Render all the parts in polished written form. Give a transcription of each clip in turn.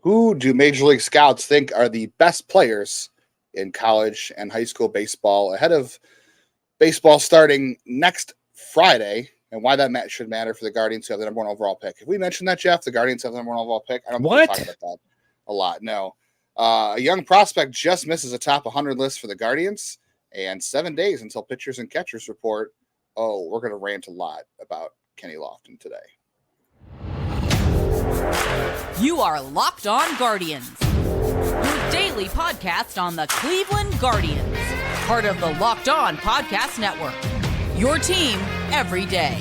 Who do Major League Scouts think are the best players in college and high school baseball ahead of baseball starting next Friday, and why that match should matter for the Guardians who have the number 1 overall pick? Have we mentioned that, Jeff? The Guardians have the number 1 overall pick? I don't think we talked about that a lot. No. A young prospect just misses a top 100 list for the Guardians, and 7 days until pitchers and catchers report. Oh, we're going to rant a lot about Kenny Lofton today. You are Locked On Guardians, your daily podcast on the Cleveland Guardians, part of the Locked On Podcast Network, your team every day.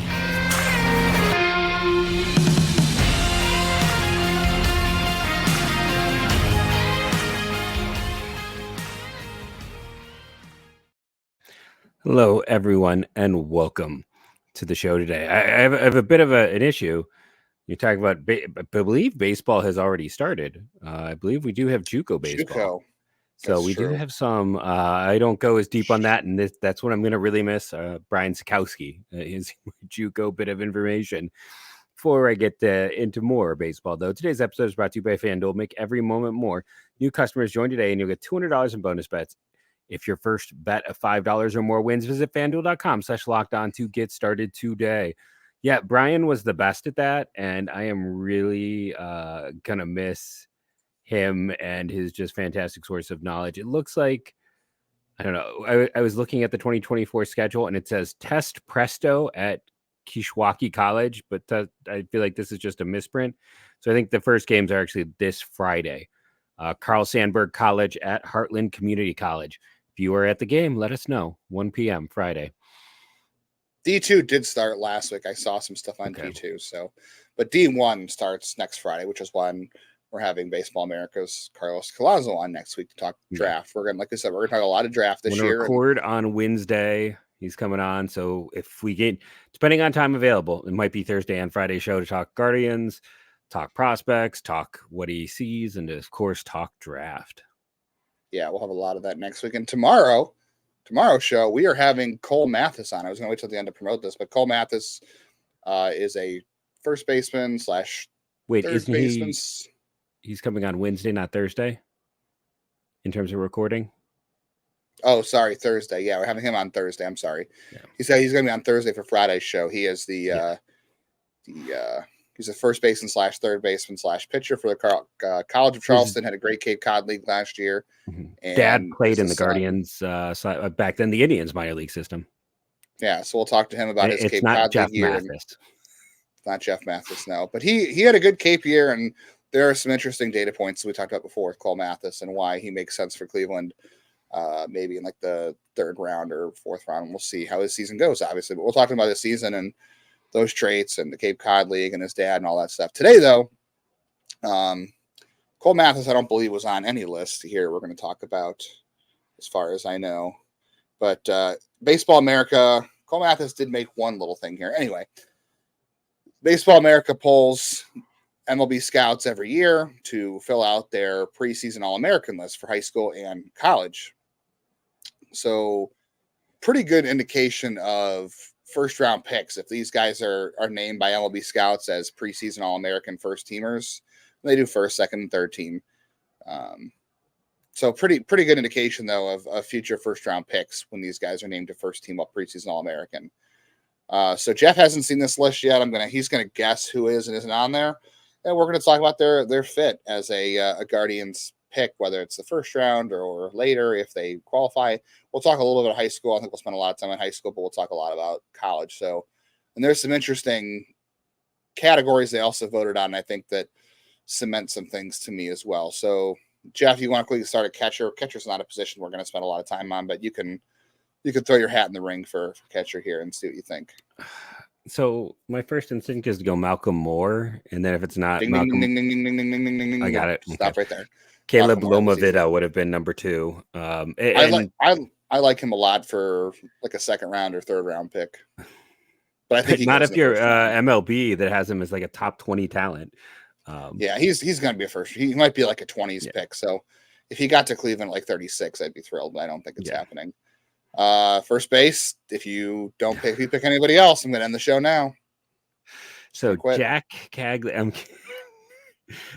Hello, everyone, and welcome to the show today. I have a bit of an issue. You're talking about, I believe baseball has already started. I believe we do have JUCO baseball. So we do have some. I don't go as deep on that, and that's what I'm going to really miss. Brian Sikowski, his JUCO bit of information. Before I get into more baseball, though, today's episode is brought to you by FanDuel. Make every moment more. New customers join today, and you'll get $200 in bonus bets. If your first bet of $5 or more wins, visit FanDuel.com/lockedon to get started today. Yeah, Brian was the best at that, and I am really going to miss him and his just fantastic source of knowledge. It looks like, I don't know, I was looking at the 2024 schedule, and it says Test Presto at Kishwaukee College, but I feel like this is just a misprint. So I think the first games are actually this Friday. Carl Sandburg College at Heartland Community College. If you were at the game, let us know. 1 p.m. Friday. D2 did start last week. I saw some stuff on D2. But D1 starts next Friday, which is when we're having Baseball America's Carlos Collazo on next week to talk draft. We're going to, like I said, we're going to talk a lot of draft this year. Record on Wednesday. He's coming on. So if we get, depending on time available, it might be Thursday and Friday show to talk Guardians, talk prospects, talk what he sees, and of course, talk draft. Yeah, we'll have a lot of that next week. And tomorrow's show, we are having Cole Mathis on. I was going to wait till the end to promote this, but Cole Mathis is a first baseman / third baseman. He's coming on Wednesday, not Thursday, in terms of recording? Oh, sorry, Thursday. Yeah, we're having him on Thursday. I'm sorry. Yeah. He said he's going to be on Thursday for Friday's show. He is he's a first baseman / third baseman / pitcher for the College of Charleston. Had a great Cape Cod League last year. Mm-hmm. And Dad played in the Guardians back then, the Indians minor league system. Yeah, so we'll talk to him about his Cape Cod Jeff League year. Mathis. It's not Jeff Mathis, no. But he had a good Cape year, and there are some interesting data points that we talked about before with Cole Mathis and why he makes sense for Cleveland, maybe in like the 3rd round or 4th round. We'll see how his season goes, obviously. But we'll talk about his season and those traits and the Cape Cod League and his dad and all that stuff. Today, though, Cole Mathis, I don't believe, was on any list here we're going to talk about, as far as I know. But Baseball America, Cole Mathis did make one little thing here. Anyway, Baseball America polls MLB scouts every year to fill out their preseason All-American list for high school and college. So pretty good indication of first-round picks. If these guys are named by MLB scouts as preseason All-American first-teamers, they do first, second, and third team. So pretty good indication, though, of future first-round picks when these guys are named to first-team preseason All-American. So Jeff hasn't seen this list yet. He's gonna guess who is and isn't on there, and we're gonna talk about their fit as a Guardians pick, whether it's the first round or later if they qualify. We'll talk a little bit of high school. I think we'll spend a lot of time in high school, but we'll talk a lot about college. So, and there's some interesting categories they also voted on, I think, that cement some things to me as well. So, Jeff, you want to quickly start at catcher? Catcher's not a position we're going to spend a lot of time on, but you can throw your hat in the ring for catcher here and see what you think. So my first instinct is to go Malcolm Moore, and then if it's not Malcolm, I got it. Stop right there. Caleb Lomavita would have been number 2. I like him a lot for like a 2nd round or 3rd round pick. But I think not if you're MLB that has him as like a top 20 talent. Yeah, he's going to be a first. He might be like a 20s pick. So if he got to Cleveland at like 36, I'd be thrilled. But I don't think it's happening. First base. If you pick anybody else, I'm going to end the show now. So Jack Cagley.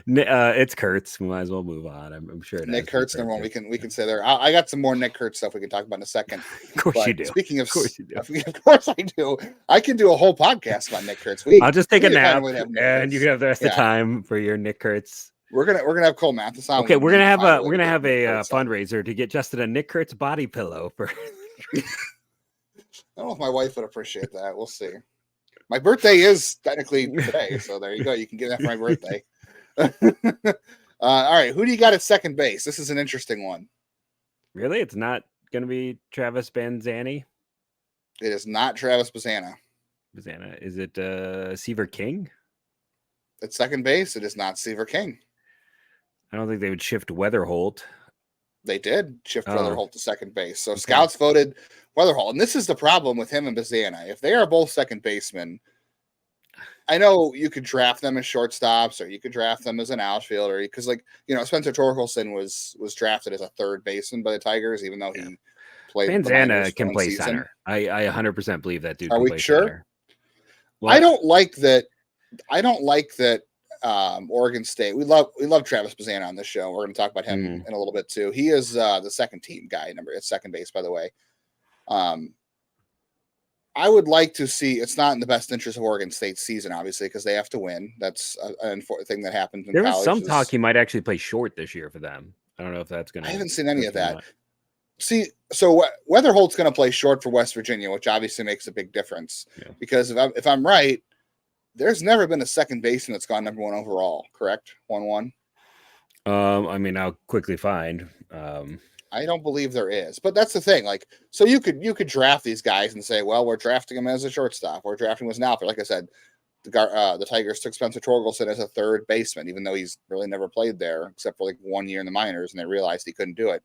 It's Kurtz. We might as well move on. I'm sure it Nick has Kurtz, number one. We can say there. I got some more Nick Kurtz stuff we can talk about in a second. Of course but you do. Speaking Of course you do. Of course I do. I can do a whole podcast about Nick Kurtz. I'll just take a nap, and you can have the rest of the time for your Nick Kurtz. We're gonna have Cole Mathis on. Okay, we're gonna have a fundraiser to get Justin a Nick Kurtz body pillow for. I don't know if my wife would appreciate that. We'll see. My birthday is technically today, so there you go. You can get that for my birthday. All right, who do you got at second base? This is an interesting one. Really, it's not going to be Travis Bazzana. It is not Travis Bazzana. Bazzana, is it Seaver King? At second base, it is not Seaver King. I don't think they would shift Weatherholt. They did shift Weatherholt to second base. So scouts voted Weatherholt. And this is the problem with him and Bazzana. If they are both second basemen, I know you could draft them as shortstops or you could draft them as an outfielder because, Spencer Torkelson was drafted as a third baseman by the Tigers, even though he played. Bazzana can play center. I 100% believe that dude. Are we sure? Center. Well, I don't like that. Oregon State. We love Travis Bazzana on this show. We're going to talk about him in a little bit too. He is the second team guy at second base, by the way. I would like to see. It's not in the best interest of Oregon State's season, obviously, because they have to win. That's an thing that happens in college. There was some talk he might actually play short this year for them. I don't know if that's going to. I haven't seen any of that. See, so Weatherholt's going to play short for West Virginia, which obviously makes a big difference. Yeah. Because if I'm right, there's never been a second baseman that's gone number one overall. Correct? 1-1. I mean, I'll quickly find. I don't believe there is, but that's the thing. So you could draft these guys and say, well, we're drafting him as a shortstop. We're drafting him as an outfielder. Like I said, the Tigers took Spencer Torkelson as a third baseman, even though he's really never played there except for 1 year in the minors, and they realized he couldn't do it.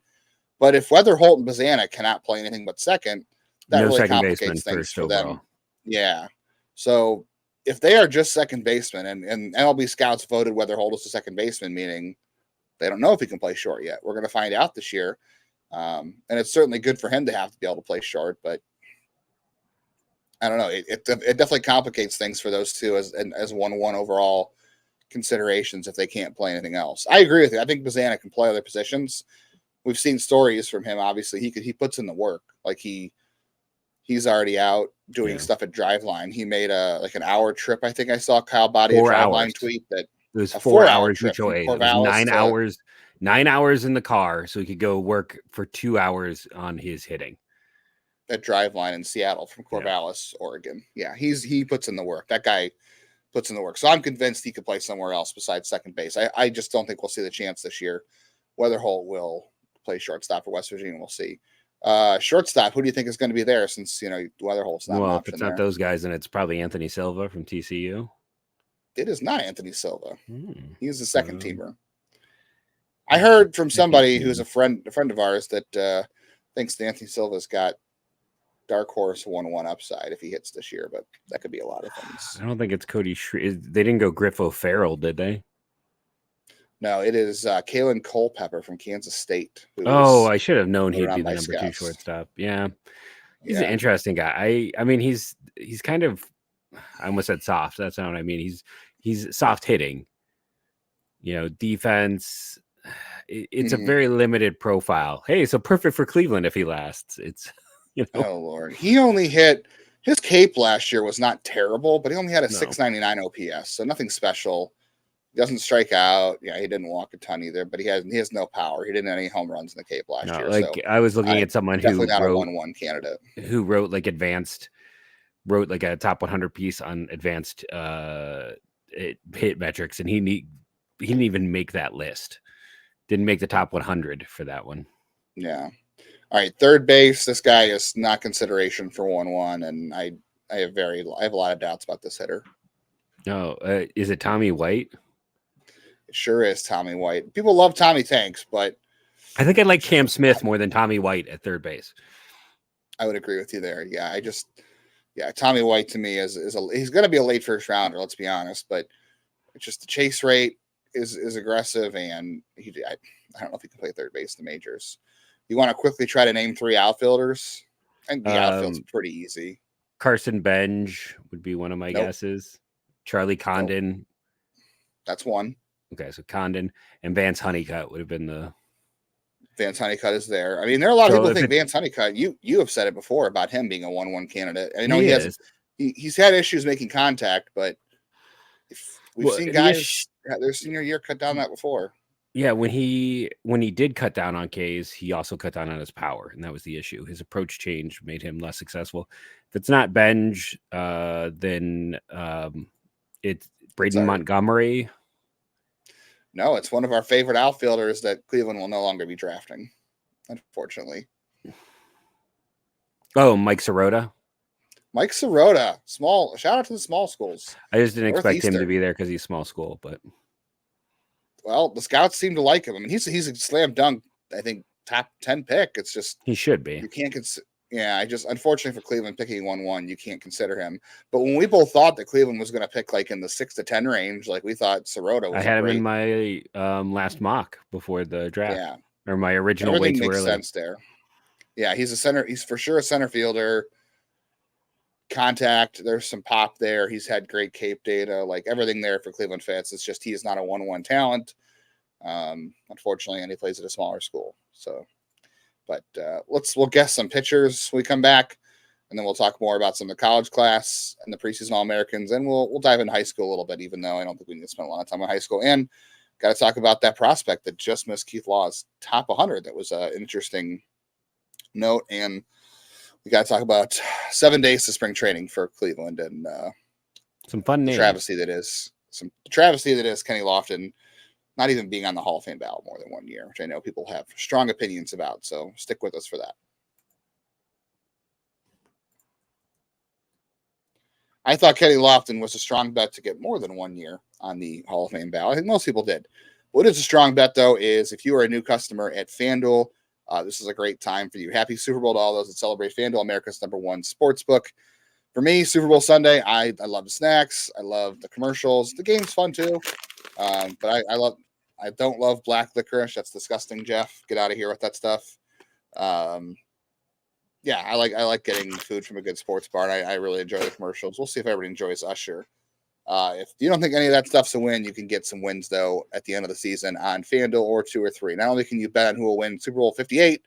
But if Weatherholt and Bazzana cannot play anything but second, that really complicates things for them. Yeah. So if they are just second baseman, and MLB scouts voted Weatherholt as a second baseman, meaning they don't know if he can play short yet. We're going to find out this year. And it's certainly good for him to have to be able to play short, but I don't know. It definitely complicates things for those two as 1-1 overall considerations if they can't play anything else. I agree with you. I think Bazzana can play other positions. We've seen stories from him. Obviously, he puts in the work. He's already out doing stuff at Driveline. He made an hour trip. I think I saw Kyle Boddy at Driveline tweet that it was 4 hours mutual aid. 9 hours in the car, so he could go work for 2 hours on his hitting at Driveline in Seattle from Corvallis, Oregon. Yeah, he puts in the work. That guy puts in the work. So I'm convinced he could play somewhere else besides second base. I just don't think we'll see the chance this year. Weatherholt will play shortstop for West Virginia. We'll see. Shortstop, who do you think is going to be there since Weatherholt's not? Well, if it's not those guys, then it's probably Anthony Silva from TCU. It is not Anthony Silva. He's a second teamer. I heard from somebody who's a friend of ours that thinks Anthony Silva's got dark horse 1-1 upside if he hits this year, but that could be a lot of things. I don't think it's Cody. They didn't go Griff O'Farrell, did they? No, it is Kaelen Culppeper from Kansas State. I should have known he'd be the number 2 shortstop. Yeah, he's an interesting guy. I mean, he's kind of. I almost said soft. That's not what I mean. He's soft hitting. Defense. It's a very limited profile. Hey, so perfect for Cleveland if he lasts. It's Oh Lord, he only hit his cape last year was not terrible, but he only had a 699 OPS, so nothing special. He doesn't strike out. Yeah, he didn't walk a ton either, but he has no power. He didn't have any home runs in the cape last year. I was looking at someone who not a 1-1 candidate who wrote a top 100 piece on advanced hit metrics, and he didn't even make that list. Didn't make the top 100 for that one. Yeah. All right, third base. This guy is not consideration for 1-1, and I have a lot of doubts about this hitter. No, is it Tommy White? It sure is Tommy White. People love Tommy Tanks, but I think I like Cam Smith more than Tommy White at third base. I would agree with you there. Yeah, Tommy White to me is he's going to be a late first rounder. Let's be honest, but it's just the chase rate is aggressive, and I don't know if he can play third base in the majors. You want to quickly try to name 3 outfielders? I think the outfield's pretty easy. Carson Benj would be one of my guesses. Charlie Condon. That's one. Okay, so Condon and Vance Honeycutt would have been the. Vance Honeycutt is there. I mean, there are a lot of people think Vance Honeycutt. You have said it before about him being a 1-1 candidate. I know he's had issues making contact, but we've seen guys their senior year cut down that before. Yeah, when he did cut down on Ks, he also cut down on his power, and that was the issue. His approach change made him less successful. If it's not Benj, then it's Braden Montgomery. No, it's one of our favorite outfielders that Cleveland will no longer be drafting, unfortunately. Oh, Mike Sirota. Mike Sirota. Shout out to the small schools. I just didn't expect him to be there because he's small school, but well, the scouts seem to like him. I mean, he's a slam dunk, I think, top 10 pick. It's just he should be. You can't unfortunately for Cleveland picking 1-1, you can't consider him. But when we both thought that Cleveland was going to pick like in the 6 to 10 range, like we thought Sirota was. I had him in my last mock before the draft. Yeah. Or my original. Everything makes sense there. Yeah, he's a center. He's for sure a center fielder. Contact. There's some pop there. He's had great Cape data. Like everything there for Cleveland fits. It's just he is not a 1-1 talent. Unfortunately, and he plays at a smaller school. So, but we'll guess some pitchers when we come back, and then we'll talk more about some of the college class and the preseason All-Americans, and we'll dive into high school a little bit, even though I don't think we need to spend a lot of time on high school. And got to talk about that prospect that just missed Keith Law's top 100. That was an interesting note, and we got to talk about 7 days to spring training for Cleveland and some fun names. Travesty that is Kenny Lofton not even being on the Hall of Fame ballot more than 1 year, which I know people have strong opinions about. So stick with us for that. I thought Kenny Lofton was a strong bet to get more than 1 year on the Hall of Fame ballot. I think most people did. What is a strong bet, though, is if you are a new customer at FanDuel, this is a great time for you. Happy Super Bowl to all those that celebrate FanDuel, America's #1 sports book. For me, Super Bowl Sunday, I love the snacks. I love the commercials. The game's fun, too. But I don't love black licorice. That's disgusting, Jeff. Get out of here with that stuff. Yeah, I like getting food from a good sports bar, and I really enjoy the commercials. We'll see if everybody enjoys Usher. If you don't think any of that stuff's a win, you can get some wins, though, at the end of the season on FanDuel or 2 or 3. Not only can you bet on who will win Super Bowl 58,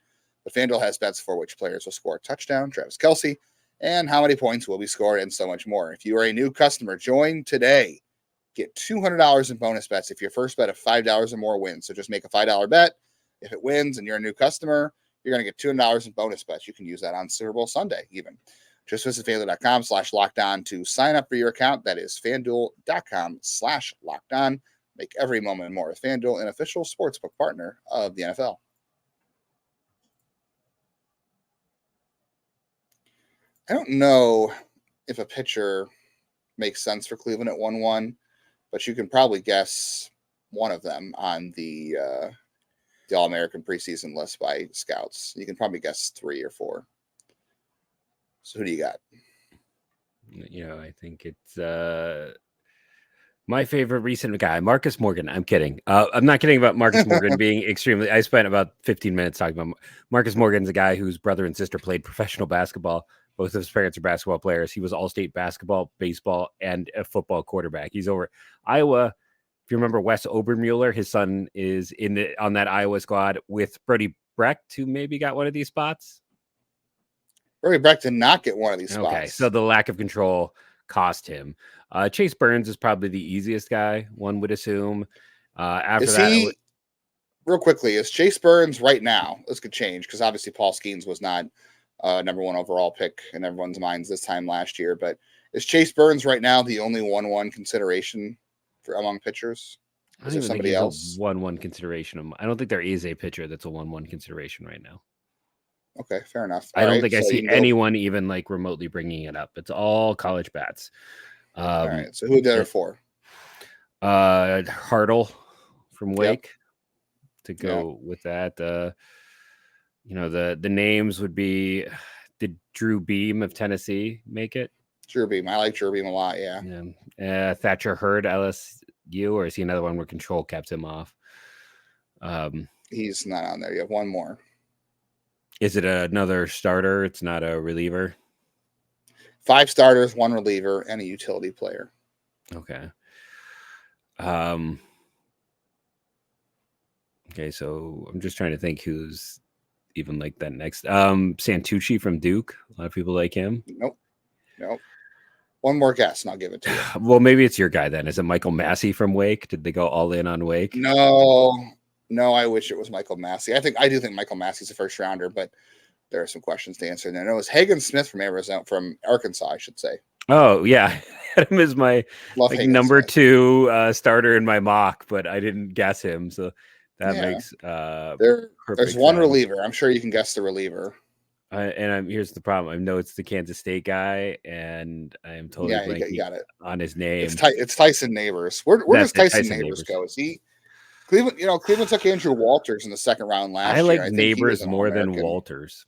but FanDuel has bets for which players will score a touchdown, Travis Kelce, and how many points will be scored, and so much more. If you are a new customer, join today. Get $200 in bonus bets if your first bet of $5 or more wins. So just make a $5 bet. If it wins and you're a new customer, you're going to get $200 in bonus bets. You can use that on Super Bowl Sunday even. Just visit FanDuel.com/lockedon to sign up for your account. That is FanDuel.com/lockedon. Make every moment more with FanDuel, an official sportsbook partner of the NFL. I don't know if a pitcher makes sense for Cleveland at 1-1, but you can probably guess one of them on the All-American preseason list by scouts. You can probably guess 3 or 4. So who do you got? I think it's my favorite recent guy, Marcus Morgan. I'm kidding. I'm not kidding about Marcus Morgan being extremely. I spent about 15 minutes talking about Marcus Morgan's a guy whose brother and sister played professional basketball. Both of his parents are basketball players. He was all-state basketball, baseball, and a football quarterback. He's over Iowa. If you remember Wes Obermueller, his son is on that Iowa squad with Brody Brecht, who maybe got one of these spots. Brody Brecht did not get one of these spots. Okay, so the lack of control cost him. Chase Burns is probably the easiest guy, one would assume. Real quickly, is Chase Burns right now? This could change because obviously Paul Skeens was not #1 overall pick in everyone's minds this time last year. But is Chase Burns right now the only 1-1 consideration for among pitchers? Is there somebody else? 1-1 consideration. I don't think there is a pitcher that's a 1-1 consideration right now. Okay, fair enough. I don't think I see anyone even like remotely bringing it up. It's all college bats. All right. So who did it for? Hartle from Wake to go with that. The names would be, did Drew Beam of Tennessee make it? Drew Beam. I like Drew Beam a lot. Yeah. Thatcher Hurd, LSU, or is he another one where control kept him off? He's not on there. You have one more. Is it another starter? It's not a reliever. 5 starters, 1 reliever, and a utility player. Okay. Okay, so I'm just trying to think who's even like that next. Santucci from Duke. A lot of people like him. Nope. One more guess, and I'll give it to you. Well, maybe it's your guy then. Is it Michael Massey from Wake? Did they go all in on Wake? No. I wish it was Michael Massey. I do think Michael Massey's a first rounder, but there are some questions to answer there. No, it was Hagen Smith from Arkansas, I should say. Oh yeah, I had him as my number Smith. 2 starter in my mock, but I didn't guess him, so that makes there's one reliever. I'm sure you can guess the reliever. Here's the problem. I know it's the Kansas State guy, and I am totally blanking got it. on his name. It's Tyson Neighbors. Where does Tyson Neighbors go? Is he Cleveland? Cleveland took Andrew Walters in the second round last year. I like Neighbors more than Walters.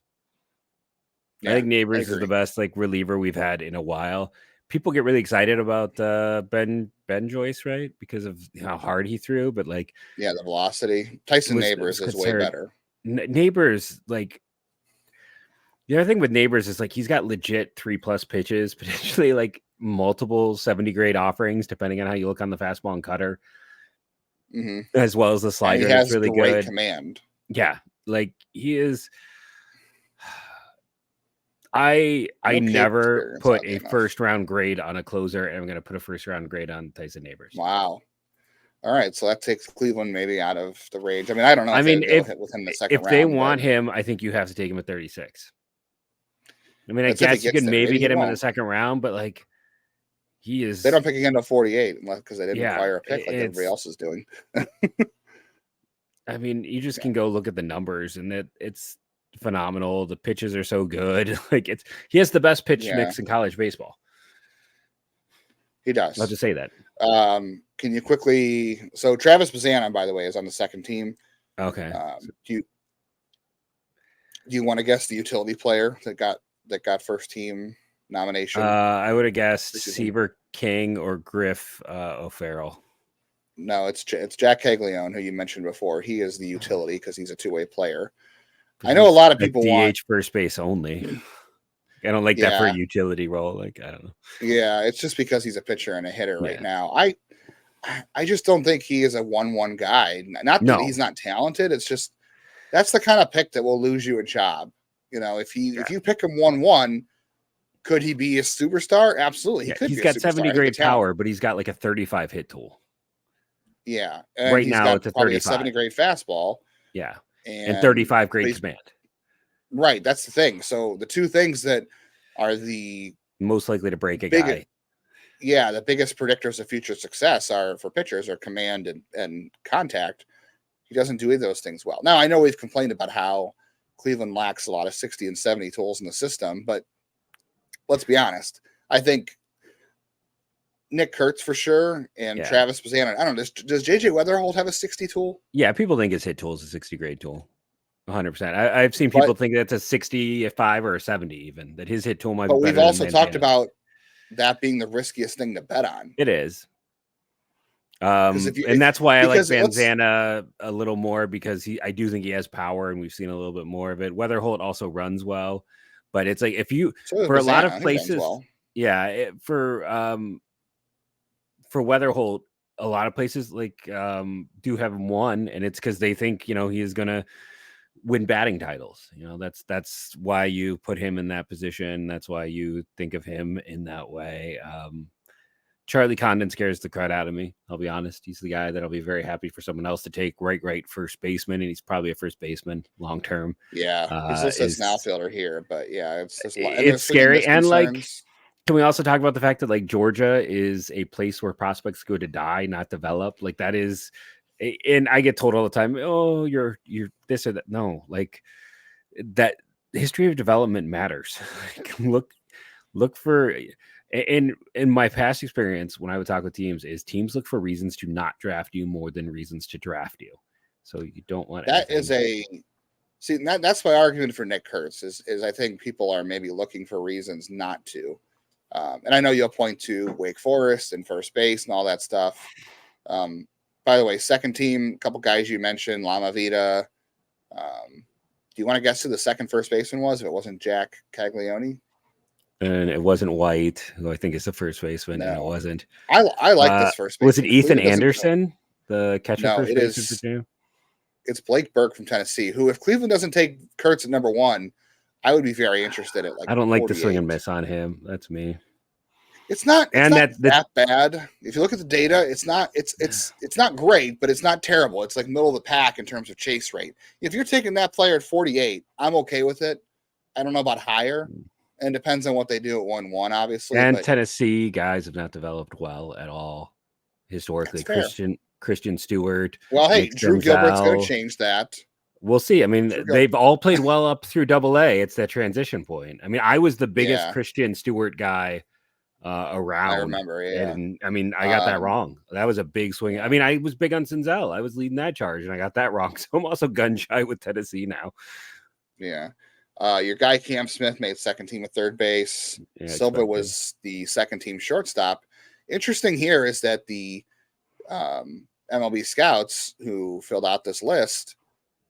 Yeah, I think Neighbors is the best reliever we've had in a while. People get really excited about Ben Joyce, right? Because of how hard he threw, but the velocity. Tyson Neighbors is way better. Neighbors, the other thing with Neighbors is he's got legit 3+ pitches, potentially multiple 70 grade offerings, depending on how you look on the fastball and cutter, as well as the slider. And he has really great good command. Yeah, he is. I never put a first round grade on a closer, and I'm going to put a first round grade on Tyson Neighbors. Wow. All right, so that takes Cleveland maybe out of the range. I mean, I don't know. If hit within the second round, they want him, I think you have to take him at 36. I mean, I guess you can maybe get him in the second round, but he is. They don't pick again to 48 because they didn't acquire a pick like everybody else is doing. I mean, you just can go look at the numbers, and it's phenomenal. The pitches are so good. He has the best pitch mix in college baseball. He does. I'll just say that. Can you quickly? So Travis Bazzana, by the way, is on the second team. Okay. Do you want to guess the utility player that got first team nomination? I would have guessed Seaver King or Griff O'Farrell. No, it's Jack Caglione, who you mentioned before. He is the utility because he's a two-way player. I know a lot of people want first base only. I don't like that for a utility role. I don't know. Yeah, it's just because he's a pitcher and a hitter right now. I just don't think he is a 1-1 guy. Not that he's not talented. It's just that's the kind of pick that will lose you a job. If you pick him 1-1, could he be a superstar? Absolutely, he could. He's got 70 grade power, but he's got a 35 hit tool. Yeah, and right now it's a 35. 70 grade fastball. Yeah, and 35 grade command. Right, that's the thing. So the two things that are the most likely to break a guy. Yeah, the biggest predictors of future success for pitchers are command and contact. He doesn't do either of those things well. Now, I know we've complained about how Cleveland lacks a lot of 60 and 70 tools in the system, but let's be honest. I think Nick Kurtz for sure and Travis Bazzana. I don't know. Does JJ Weatherholt have a 60 tool? Yeah, people think his hit tool is a 60 grade tool. 100%. I've seen people think that's a 65 or a 70 even, that his hit tool might be better. But we've also talked about that being the riskiest thing to bet on. It is. And that's why I like Bazzana a little more, because I do think he has power, and we've seen a little bit more of it. Weatherholt also runs well, but it's if you for a lot of places, for Weatherholt, a lot of places do have him one, and it's because they think he is gonna win batting titles. That's why you put him in that position. That's why you think of him in that way. Charlie Condon scares the crud out of me. I'll be honest. He's the guy that I'll be very happy for someone else to take right first baseman, and he's probably a first baseman long term. Yeah, he's listed as an outfielder here, but it's scary. And can we also talk about the fact that Georgia is a place where prospects go to die, not develop? That is, and I get told all the time, "Oh, you're this or that." No, that history of development matters. Look for. In my past experience, when I would talk with teams, is teams look for reasons to not draft you more than reasons to draft you. So you don't want that that's my argument for Nick Kurtz is I think people are maybe looking for reasons not to. And I know you'll point to Wake Forest and first base and all that stuff. By the way, second team, a couple guys you mentioned, Lama Vida. Do you want to guess who the second first baseman was? If it wasn't Jack Caglione? And it wasn't White, who I think is the first baseman. No, and it wasn't. I like this first baseman. Was it Ethan Anderson, the catcher? No, first it is. it's Blake Burke from Tennessee, who, if Cleveland doesn't take Kurtz at number 1, I would be very interested at like. I don't like the 48. swing and miss on him. That's me. It's not And that bad. If you look at the data, it's not great, but it's not terrible. It's like middle of the pack in terms of chase rate. If you're taking that player at 48, I'm okay with it. I don't know about higher, and it depends on what they do at 1-1, obviously. And Tennessee guys have not developed well at all historically. Christian Stewart. Well, hey, Drew Gilbert's going to change that. We'll see. I mean, they've all played well up through AA. It's that transition point. I mean, I was the biggest Christian Stewart guy around. I remember, yeah. And I mean, I got that wrong. That was a big swing. I mean, I was big on Senzel. I was leading that charge, and I got that wrong. So I'm also gun shy with Tennessee now. Yeah. Your guy Cam Smith made second team at third base. Yeah, Silva was the second team shortstop. Interesting here is that the MLB scouts who filled out this list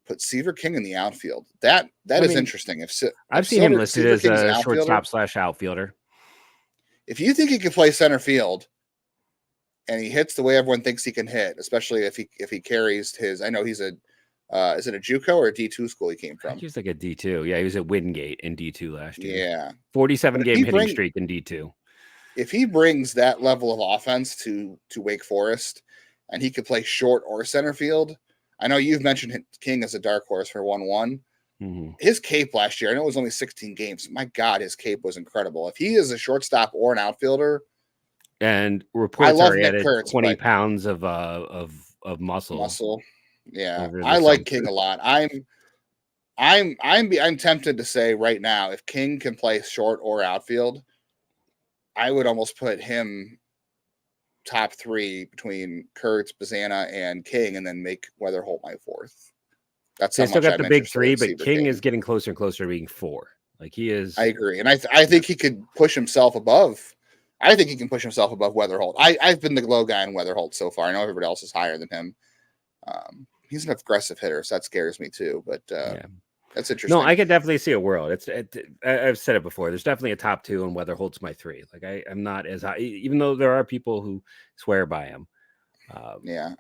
put Seaver King in the outfield. That is interesting. I've seen him listed as a shortstop/outfielder. If you think he can play center field and he hits the way everyone thinks he can hit, especially if he carries his, I know he's a, is it a JUCO or a D2 school he came from? He was like a D2. Yeah, he was at Wingate in D2 last year. Yeah. 47-game hitting streak in D2. If he brings that level of offense to Wake Forest and he could play short or center field, I know you've mentioned King as a dark horse for 1-1. Mm-hmm. His cape last year, I know it was only 16 games. My God, his cape was incredible. If he is a shortstop or an outfielder, and reports are at 20 pounds of muscle. Yeah, I like King a lot. I'm tempted to say right now, if King can play short or outfield, I would almost put him top 3 between Kurtz, Bazzana, and King, and then make Weatherholt my 4th. That's they still got the big 3, but King is getting closer and closer to being 4. Like he is. I agree, and I think he could push himself above. I think he can push himself above Weatherholt. I've been the low guy on Weatherholt so far. I know everybody else is higher than him. He's an aggressive hitter, so that scares me too. But that's interesting. No, I could definitely see a world. I've said it before. There's definitely a top 2, and Weatherholt's my 3. Like I'm not as high, even though there are people who swear by him.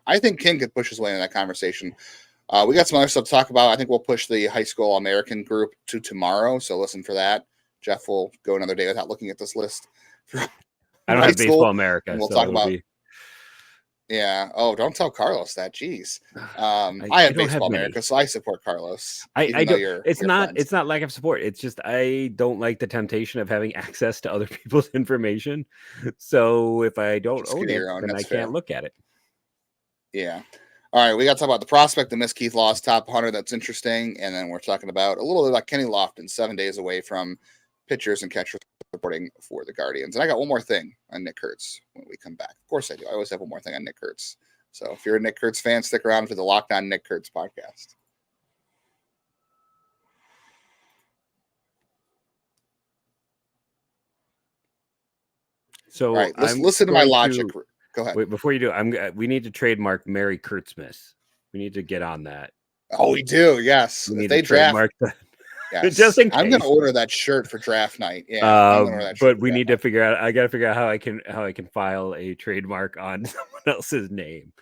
I think King could push his way into that conversation. We got some other stuff to talk about. I think we'll push the high school American group to tomorrow, so listen for that. Jeff will go another day without looking at this list. I don't have Baseball America. And we'll talk about. Yeah. Oh, don't tell Carlos that. Jeez. I have Baseball America, so I support Carlos. I do. It's not lack of support. It's just I don't like the temptation of having access to other people's information. So if I don't own it, then I can't look at it. Yeah. All right, we got to talk about the prospect, the Miss Keith Law's top 100. That's interesting. And then we're talking about a little bit about Kenny Lofton, 7 days away from pitchers and catchers reporting for the Guardians. And I got one more thing on Nick Kurtz when we come back. Of course I do. I always have one more thing on Nick Kurtz. So if you're a Nick Kurtz fan, stick around for the Locked On Nick Kurtz podcast. So all right, listen to my logic. Go ahead. Wait, before you do, we need to trademark Merry Kurtzmas. We need to get on that. Oh, we do. Yes. If they trademark that. Yes. Just in case. I'm going to order that shirt for draft night. Yeah. But we need to figure out. I got to figure out how I can file a trademark on someone else's name.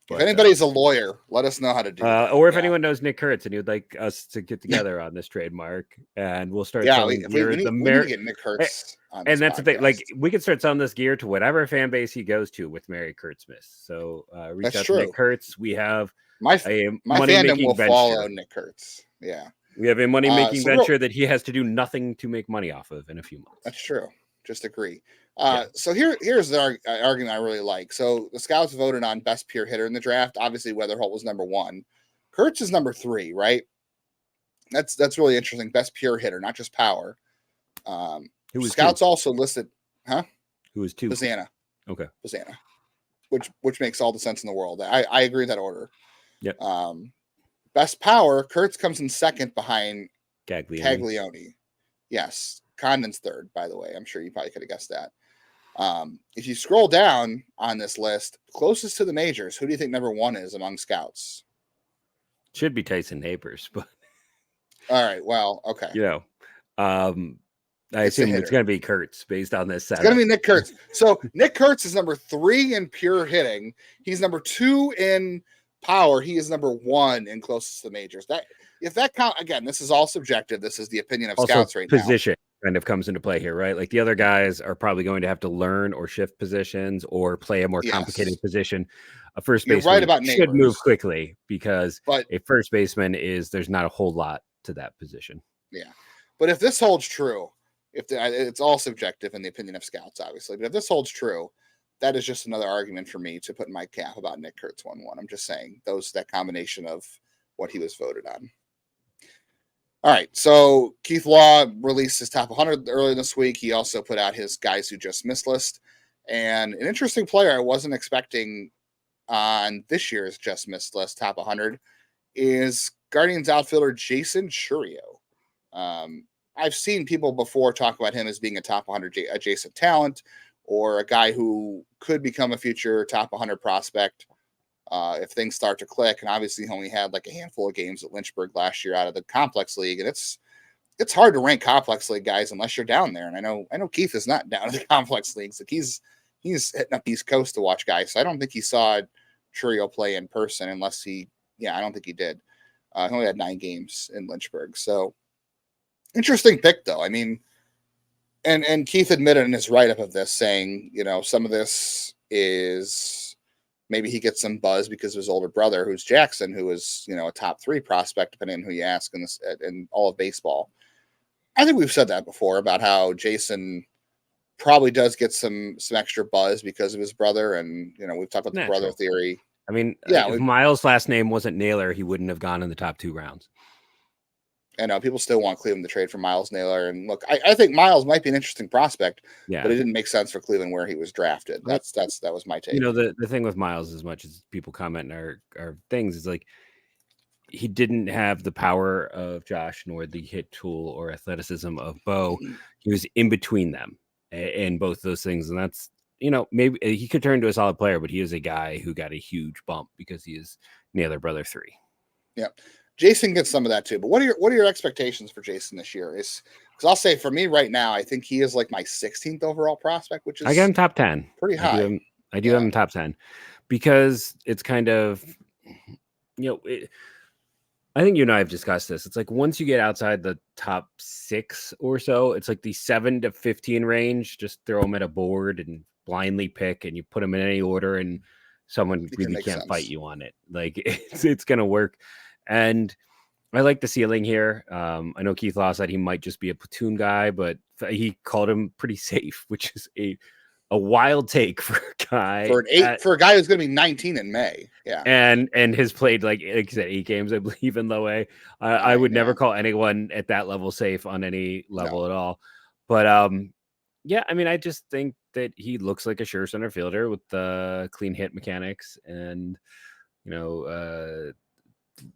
But, if anybody's a lawyer, let us know how to do it. Or if anyone knows Nick Kurtz and you'd like us to get together on this trademark, and we'll start selling gear. We need to get Nick Kurtz on this that's podcast. the thing. Like we can start selling this gear to whatever fan base he goes to with Merry Kurtzmas. So reach out to Nick Kurtz. We have my fandom will follow Nick Kurtz. Yeah. We have a money-making venture that he has to do nothing to make money off of in a few months. That's true. Just agree. So here's the argument I really like. So the scouts voted on best pure hitter in the draft. Obviously, Weatherholt was number 1. Kurtz is number 3, right? That's really interesting. Best pure hitter, not just power. Scouts also listed, Who was 2? Bazzana. Okay. Bazzana. Which makes all the sense in the world. I agree with that order. Yep. Best power, Kurtz comes in second behind Caglione. Yes. Condon's third, by the way. I'm sure you probably could have guessed that. If you scroll down on this list, closest to the majors, who do you think number 1 is among scouts? Should be Tyson Neighbors, but all right. Well, okay. I assume it's going to be Kurtz based on this setup. It's going to be Nick Kurtz. So Nick Kurtz is number 3 in pure hitting. He's number 2 in power, he is number 1 in closest to the majors. That if that count again, this is all subjective. This is the opinion of also, scouts right now. Position kind of comes into play here, right? Like the other guys are probably going to have to learn or shift positions or play a more complicated position. A first baseman right about should move Neighbors. quickly because But a first baseman there's not a whole lot to that position. Yeah, but if this holds true, it's all subjective in the opinion of scouts, obviously. But if this holds true, that is just another argument for me to put in my cap about Nick Kurtz 1-1. I'm just saying that combination of what he was voted on. All right, so Keith Law released his top 100 earlier this week. He also put out his guys who just missed list. And an interesting player I wasn't expecting on this year's just missed list, top 100, is Guardians outfielder Jaison Chourio. I've seen people before talk about him as being a top 100 adjacent talent or a guy who could become a future top 100 prospect if things start to click. And obviously he only had like a handful of games at Lynchburg last year out of the complex league. And it's hard to rank complex league guys unless you're down there. And I know Keith is not down in the complex leagues. Like he's hitting up East Coast to watch guys. So I don't think he saw Chourio play in person I don't think he did. He only had 9 games in Lynchburg. So interesting pick though. I mean, and Keith admitted in his write-up of this saying, some of this is maybe he gets some buzz because of his older brother, who's Jackson, who is, a top 3 prospect, depending on who you ask in all of baseball. I think we've said that before about how Jaison probably does get some extra buzz because of his brother. And, we've talked about the brother theory. I mean, if Miles' last name wasn't Naylor, he wouldn't have gone in the top 2 rounds. I know people still want Cleveland to trade for Miles Naylor. And look, I think Miles might be an interesting prospect, but it didn't make sense for Cleveland where he was drafted. That was my take. The thing with Miles, as much as people comment in our things, is like he didn't have the power of Josh nor the hit tool or athleticism of Bo. He was in between them in both those things. And that's, maybe he could turn into a solid player, but he is a guy who got a huge bump because he is Naylor brother 3. Yeah. Jason gets some of that too, but what are your expectations for Jason this year? Because I'll say for me right now, I think he is like my 16th overall prospect, which is I got him top 10, pretty high. I do have him top 10 because it's kind of, I think you and I have discussed this. It's like once you get outside the top 6 or so, it's like the 7 to 15 range. Just throw them at a board and blindly pick, and you put them in any order, and someone really can't fight you on it. Like it's gonna work. And I like the ceiling here. I know Keith Law said he might just be a platoon guy, but he called him pretty safe, which is a wild take for a guy for a guy who's going to be 19 in May. Yeah, and has played like you said 8 games, I believe, in low A. I would never call anyone at that level safe on any level at all. But I mean, I just think that he looks like a sure center fielder with the clean hit mechanics, and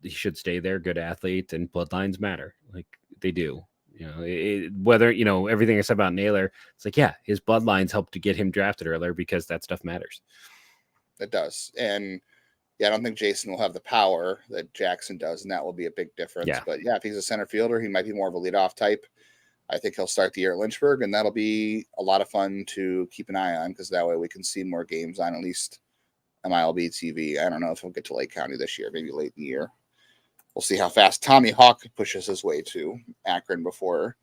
he should stay there. Good athlete, and bloodlines matter. Like they do. Whether everything I said about Naylor, it's like, his bloodlines helped to get him drafted earlier because that stuff matters. It does. And I don't think Jason will have the power that Jackson does, and that will be a big difference. Yeah. But if he's a center fielder, he might be more of a leadoff type. I think he'll start the year at Lynchburg, and that'll be a lot of fun to keep an eye on because that way we can see more games on at least MLB TV. I don't know if he'll get to Lake County this year, maybe late in the year. We'll see how fast Tommy Hawk pushes his way to Akron before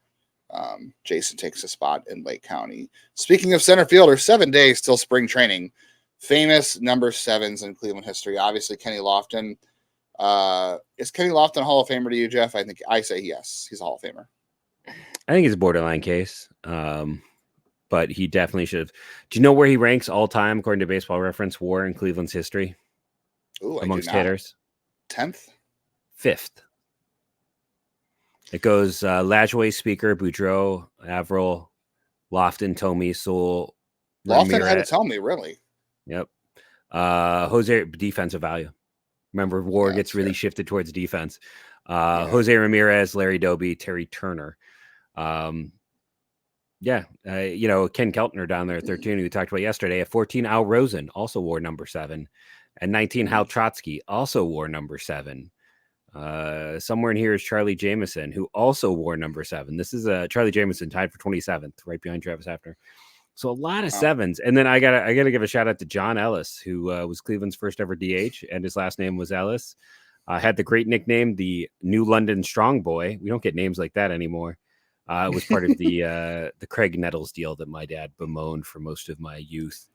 Jason takes a spot in Lake County. Speaking of center fielder, 7 days till spring training. Famous number 7s in Cleveland history. Obviously, Kenny Lofton. Is Kenny Lofton a Hall of Famer to you, Jeff? I say yes. He's a Hall of Famer. I think it's a borderline case, but he definitely should have. Do you know where he ranks all time according to Baseball Reference WAR in Cleveland's history? Amongst hitters? 10th? 5th. It goes Lajoie, Speaker, Boudreaux, Averill, Lofton, Tomey, Sewell. Lofton had to tell me, really. Yep. Jose, defensive value. Remember, WAR gets really shifted towards defense. Jose Ramirez, Larry Doby, Terry Turner. Ken Keltner down there at 13, who we talked about yesterday. At 14, Al Rosen also wore number 7. And 19, Hal Trotsky also wore number 7. Somewhere in here is Charlie Jameson, who also wore number 7. This is Charlie Jameson tied for 27th, right behind Travis Hafner. So a lot of sevens. And then I gotta give a shout out to John Ellis, who was Cleveland's first ever DH, and his last name was Ellis. Had the great nickname, the New London Strong Boy. We don't get names like that anymore. It was part of the Craig Nettles deal that my dad bemoaned for most of my youth.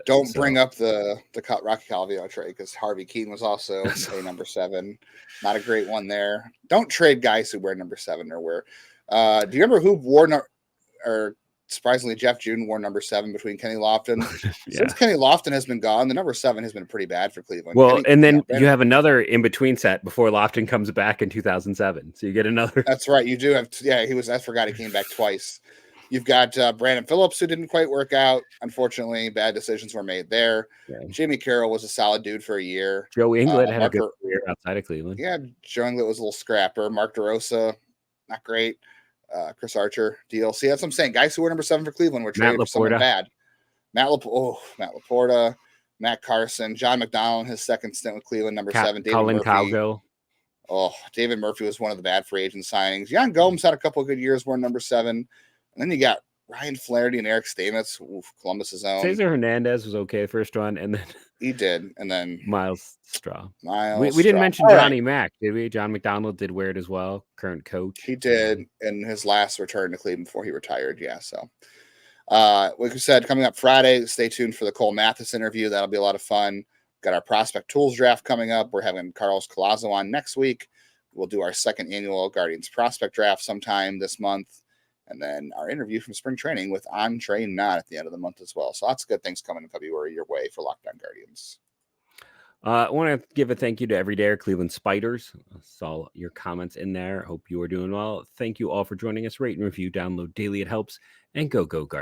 Don't bring up the Rocky Calvillo trade, because Harvey Keene was also a number 7. Not a great one there. Don't trade guys who wear number 7 or wear. Do you remember who wore or surprisingly Jeff June wore number 7 between Kenny Lofton? Since Kenny Lofton has been gone, the number 7 has been pretty bad for Cleveland. Well, and then you have another in between set before Lofton comes back in 2007. So you get another. That's right. You do have. I forgot he came back twice. You've got Brandon Phillips, who didn't quite work out. Unfortunately, bad decisions were made there. Yeah. Jimmy Carroll was a solid dude for a year. Joe Inglet had a good career outside of Cleveland. Yeah, Joe Inglet was a little scrapper. Mark DeRosa, not great. Chris Archer, deal. See, that's what I'm saying. Guys who were number 7 for Cleveland were traded for someone bad. Matt Laporta, Matt Carson, John McDonald, his second stint with Cleveland, number 7. David Colin Murphy. Cowgill. Oh, David Murphy was one of the bad free agent signings. Jan Gomes had a couple of good years, wearing number 7. And then you got Ryan Flaherty and Eric Stamets, Columbus's own. Cesar Hernandez was okay first one, and then he did, and then Miles Straw. We didn't mention Johnny Mack, did we? John McDonald did wear it as well. Current coach. He did in his last return to Cleveland before he retired. Yeah, so like we said, coming up Friday, stay tuned for the Cole Mathis interview. That'll be a lot of fun. Got our prospect tools draft coming up. We're having Carlos Collazo on next week. We'll do our second annual Guardians prospect draft sometime this month. And then our interview from spring training with Andre Knott at the end of the month as well. So lots of good things coming in February your way for Locked On Guardians. I want to give a thank you to Everyday Cleveland Spiders. I saw your comments in there. Hope you are doing well. Thank you all for joining us. Rate and review, download daily. It helps. And go Guardians.